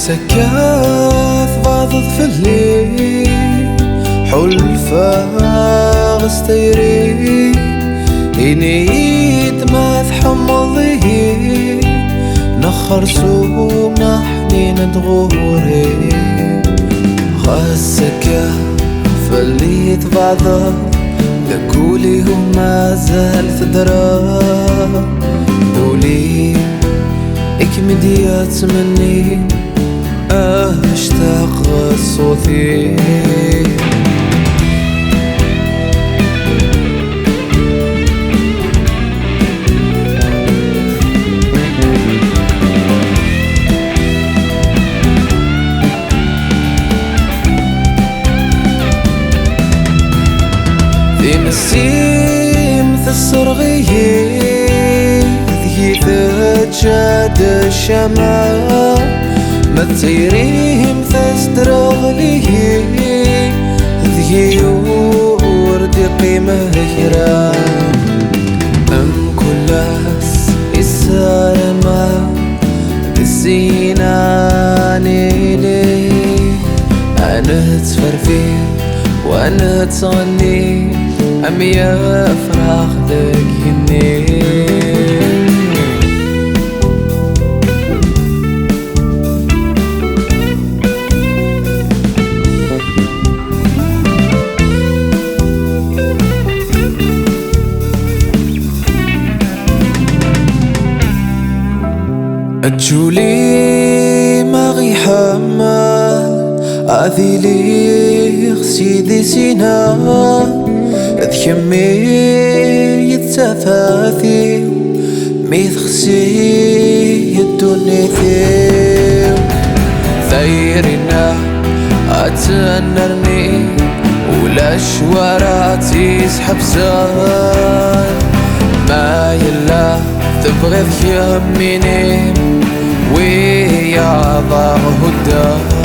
سكاث بعض ظفلي حلفة غستيري إنيت ما تحمضي نخر سوما حنين تغوري خاسكا فليت بعض ذكولي وما زال تدرى دولي اكمديات مني اشتاق صوتي في مسيم الصرغية ذي ثجاد الشمال ما تيريهم تسترغليه ذي ورد قيمة هيران أم كلاس السلامة الزيناني لي أنا تفرفير وأنا تصني أم يفرح لك هني أجولي ما غي حمال أذيلي غسيدي سينا ذكمي يتفاثي ميثخسي يدوني ثيو ثيرنا أتنرني ولا شواراتي يسحب زان ما يلا تبغي يميني ويا ضاه الدار